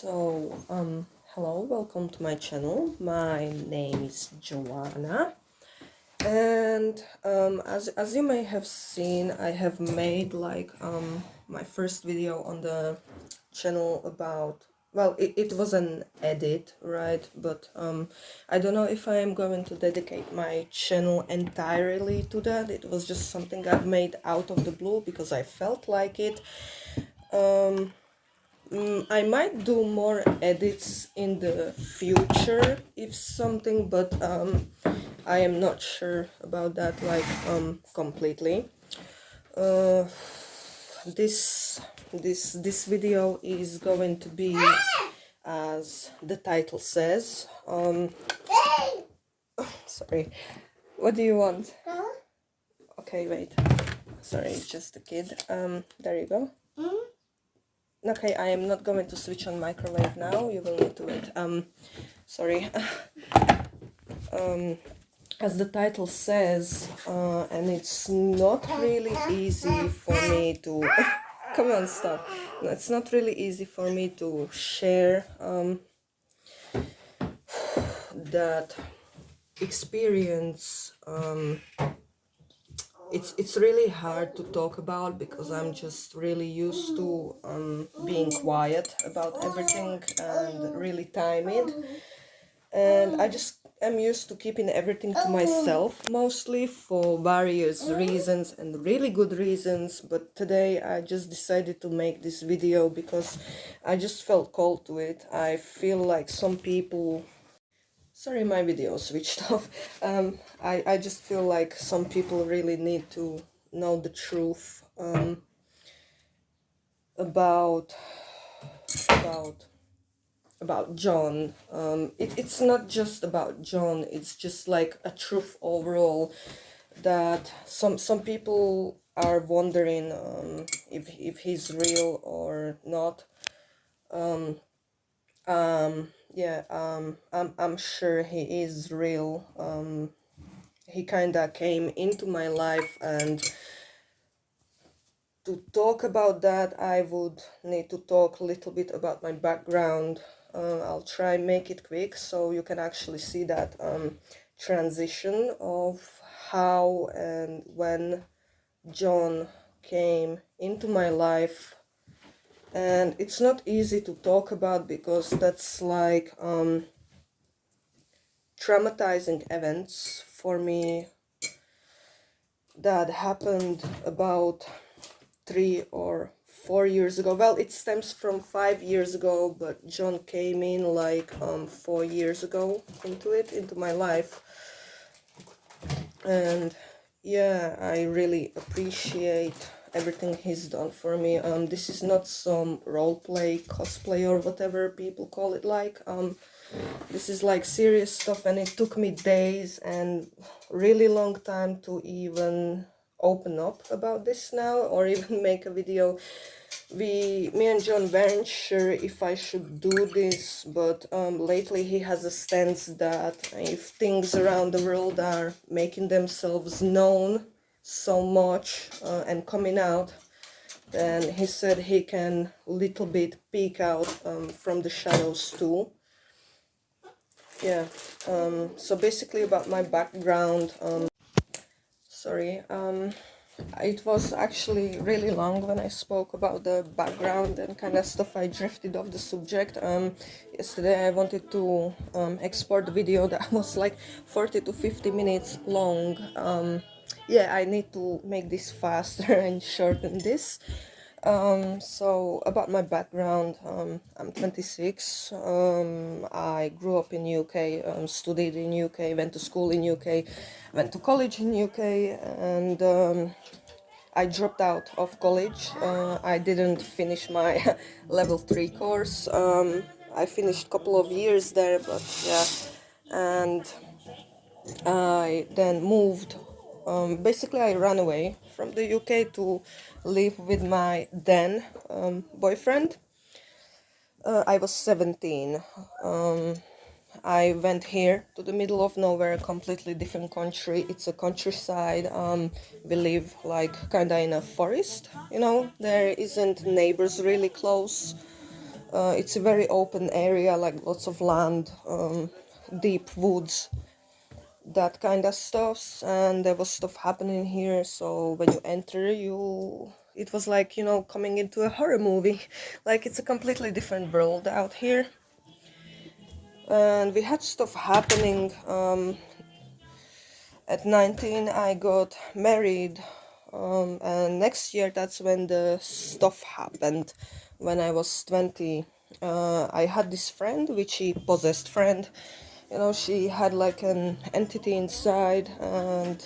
Hello, welcome to my channel. My name is Joanna, and as you may have seen, I have made my first video on the channel about, well, it was an edit, right? But I don't know if I am going to dedicate my channel entirely to that. It was just something I've made out of the blue because I felt like it. I might do more edits in the future if something, but I am not sure about that completely. Uh, this video is going to be, as the title says. Sorry, what do you want? Okay, wait. Sorry, it's just a kid. There you go. Okay, I am not going to switch on microwave now. You will need to wait. Sorry. As the title says, and it's not really easy for me to... Come on, stop. No, it's not really easy for me to share that experience. It's really hard to talk about because I'm just really used to being quiet about everything and really timid, and I just am used to keeping everything to myself, mostly for various reasons and really good reasons. But today I just decided to make this video because I just felt called to it. I feel like some people... Sorry, my video switched off. I just feel like some people really need to know the truth about about about John. It's not just about John. It's just like a truth overall that some people are wondering if he's real or not. Yeah, I'm sure he is real. He kinda came into my life, and to talk about that I would need to talk a little bit about my background. I'll try make it quick so you can actually see that transition of how and when John came into my life. And it's not easy to talk about because that's like traumatizing events for me that happened about 3 or 4 years ago. Well, it stems from 5 years ago, but John came in 4 years ago into my life. And yeah, I really appreciate everything he's done for me. This is not some role play, cosplay, or whatever people call it like. This is like serious stuff, and it took me days and really long time to even open up about this now or even make a video. Me and John weren't sure if I should do this, but lately he has a stance that if things around the world are making themselves known so much and coming out, then he said he can little bit peek out from the shadows too. Yeah, so basically about my background, sorry, it was actually really long when I spoke about the background and kind of stuff. I drifted off the subject. Yesterday I wanted to export the video that was like 40 to 50 minutes long. Yeah, I need to make this faster and shorten this. So about my background, I'm 26. I grew up in UK, studied in UK, went to school in UK, went to college in UK, and I dropped out of college. I didn't finish my level 3 course. I finished a couple of years there, but yeah, and I then moved. Basically, I ran away from the UK to live with my then boyfriend. I was 17. I went here to the middle of nowhere, a completely different country. It's a countryside. We live like kinda in a forest, you know. There isn't neighbors really close. It's a very open area, like lots of land, deep woods, that kind of stuff. And there was stuff happening here, so when you enter, it was like, coming into a horror movie. Like, it's a completely different world out here. And we had stuff happening. At 19 I got married, and next year that's when the stuff happened. When I was 20, I had this friend, which she possessed friend. She had like an entity inside, and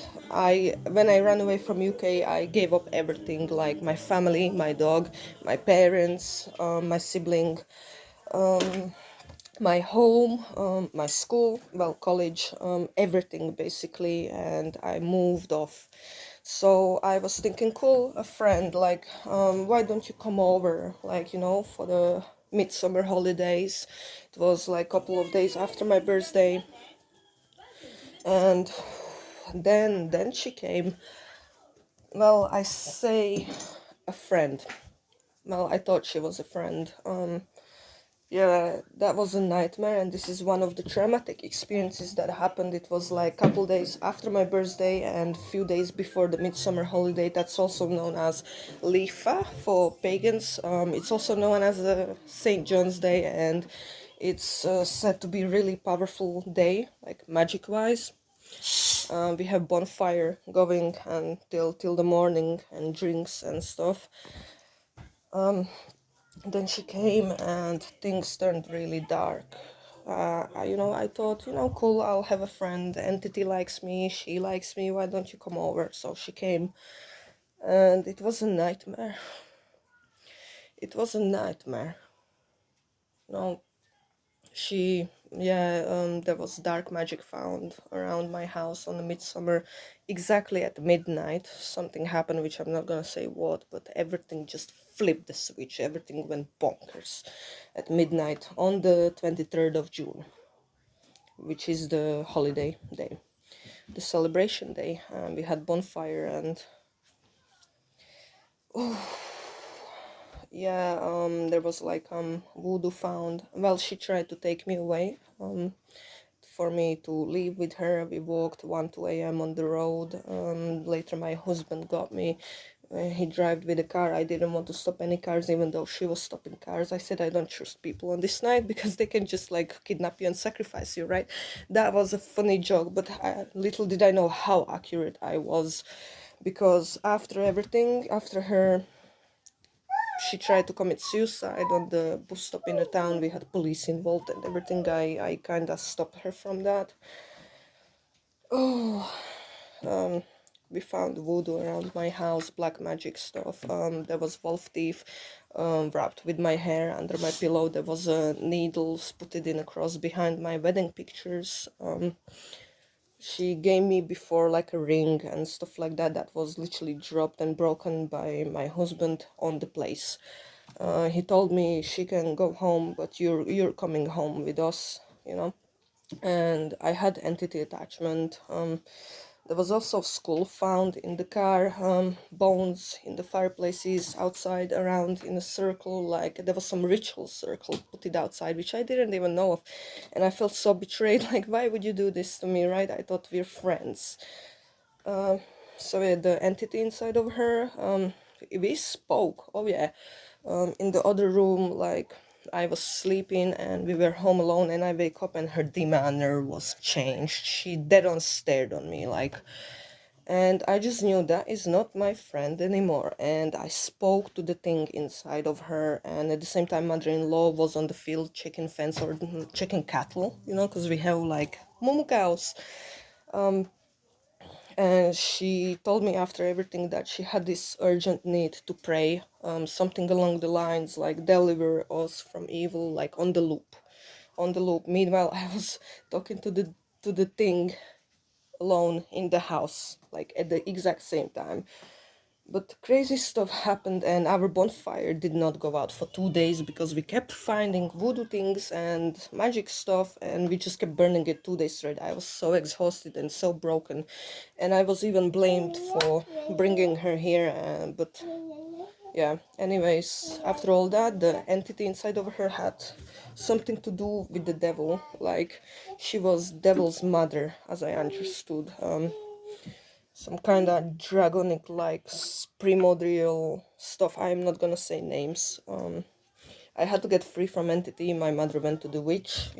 when I ran away from UK, I gave up everything, like my family, my dog, my parents, my sibling, my home, my school, well, college, everything basically, and I moved off. So I was thinking, cool, a friend, like, why don't you come over, like, for the midsummer holidays. It was like a couple of days after my birthday, and then she came. Well, I say a friend. Well, I thought she was a friend. Yeah, that was a nightmare, and this is one of the traumatic experiences that happened. It was like a couple days after my birthday and few days before the midsummer holiday. That's also known as Lifa for pagans. It's also known as Saint John's Day, and it's said to be really powerful day, like magic wise. We have bonfire going until till the morning and drinks and stuff. Then she came and things turned really dark. I thought, cool, I'll have a friend. The entity likes me, she likes me, why don't you come over? So she came, and it was a nightmare. It was a nightmare. No, there was dark magic found around my house on the midsummer, exactly at midnight. Something happened, which I'm not gonna say what, but everything just flipped the switch. Everything went bonkers at midnight on the 23rd of June, which is the holiday day, the celebration day. We had bonfire, and there was like voodoo found. Well, she tried to take me away, for me to leave with her. We walked 1 2 a.m. on the road. Later my husband got me. He drove with a car. I didn't want to stop any cars, even though she was stopping cars. I said, I don't trust people on this night because they can just like kidnap you and sacrifice you, right? That was a funny joke, but little did I know how accurate I was, because after everything, after her, she tried to commit suicide on the bus stop in the town. We had police involved and everything. I kind of stopped her from that. Oh, we found voodoo around my house, black magic stuff. There was wolf teeth wrapped with my hair under my pillow. There was needles put it in a cross behind my wedding pictures. She gave me before like a ring and stuff like that that was literally dropped and broken by my husband on the place. He told me she can go home, but you're coming home with us, And I had entity attachment. There was also skull found in the car, bones in the fireplaces outside around in a circle, like there was some ritual circle put it outside, which I didn't even know of. And I felt so betrayed, like, why would you do this to me, right? I thought we're friends. So yeah, the entity inside of her, we spoke, oh yeah, in the other room, like I was sleeping and we were home alone, and I wake up and her demeanor was changed. She dead on stared on me, like, and I just knew that is not my friend anymore. And I spoke to the thing inside of her, and at the same time mother-in-law was on the field checking fence or checking cattle, because we have like mumu cows. And she told me after everything that she had this urgent need to pray, something along the lines like deliver us from evil, like on the loop. Meanwhile, I was talking to the thing alone in the house, like at the exact same time. But crazy stuff happened, and our bonfire did not go out for 2 days because we kept finding voodoo things and magic stuff, and we just kept burning it 2 days straight. I was so exhausted and so broken, and I was even blamed for bringing her here. But Yeah, anyways, after all that, the entity inside of her had something to do with the devil. Like, she was devil's mother, as I understood. Some kind of dragonic, like, primordial stuff. I'm not gonna say names. I had to get free from entity. My mother went to the witch,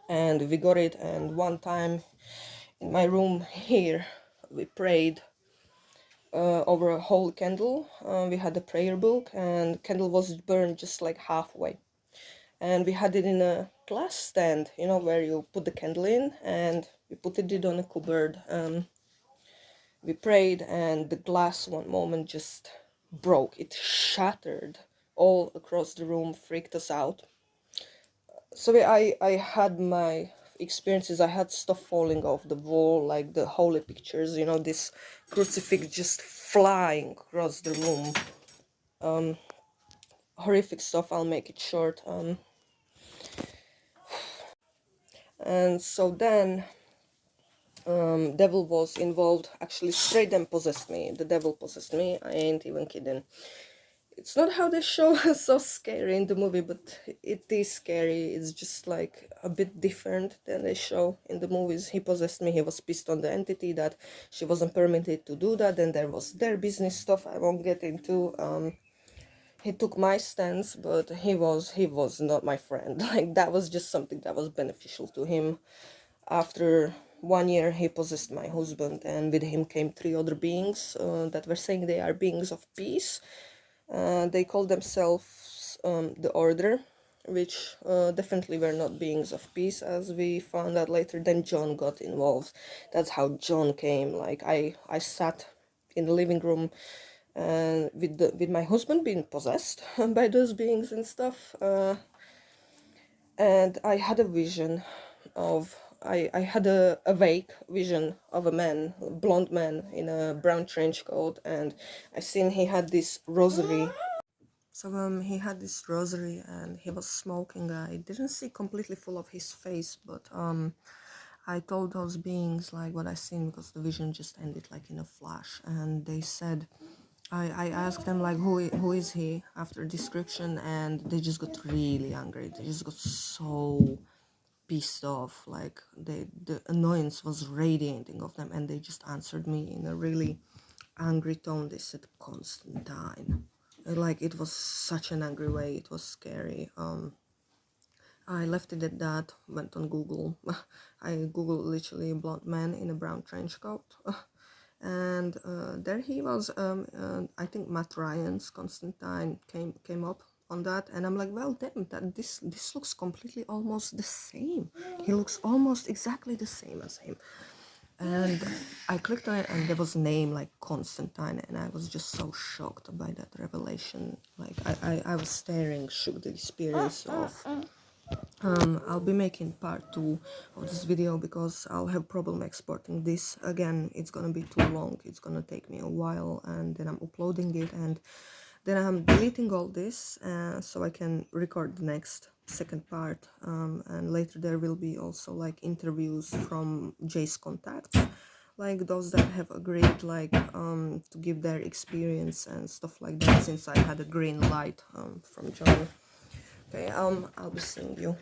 and we got it. And one time in my room here, we prayed over a whole candle. We had a prayer book, and candle was burned just like halfway. And we had it in a glass stand, where you put the candle in, and we put it on a cupboard. We prayed, and the glass one moment just broke. It shattered all across the room, freaked us out. So I had my experiences. I had stuff falling off the wall, like the holy pictures, this crucifix just flying across the room. Horrific stuff. I'll make it short. And so then devil was involved. Actually, straight then possessed me. The devil possessed me. I ain't even kidding. It's not how they show so scary in the movie, but it is scary. It's just like a bit different than they show in the movies. He possessed me. He was pissed on the entity that she wasn't permitted to do that. Then there was their business stuff I won't get into. He took my stance, but he was not my friend. Like, that was just something that was beneficial to him. After 1 year, he possessed my husband, and with him came three other beings that were saying they are beings of peace. They call themselves the Order, which definitely were not beings of peace, as we found out later. Then John got involved. That's how John came. Like, I sat in the living room and with my husband being possessed by those beings and stuff, and I had a vision of I had a awake vision of a man, a blonde man in a brown trench coat, and I seen he had this rosary. So he had this rosary and he was smoking. I didn't see completely full of his face, but I told those beings like what I seen, because the vision just ended like in a flash, and they said, I asked them like who is he after description, and they just got really angry. They just got so pissed off, like the annoyance was radiating of them, and they just answered me in a really angry tone. They said Constantine. And, like, it was such an angry way. It was scary. I left it at that, went on Google. I googled literally blonde man in a brown trench coat. And there he was. I think Matt Ryan's Constantine came up on that, and I'm like, well, damn, that this looks completely almost the same. He looks almost exactly the same as him. And I clicked on it, and there was a name like Constantine, and I was just so shocked by that revelation. Like, I was staring, shook the experience of. I'll be making part 2 of this video, because I'll have problem exporting this. Again, it's gonna be too long. It's gonna take me a while, and then I'm uploading it, and then I'm deleting all this so I can record the next second part. And later there will be also like interviews from Jay's contacts, like those that have agreed like to give their experience and stuff like that, since I had a green light from John. Okay, I'll be seeing you.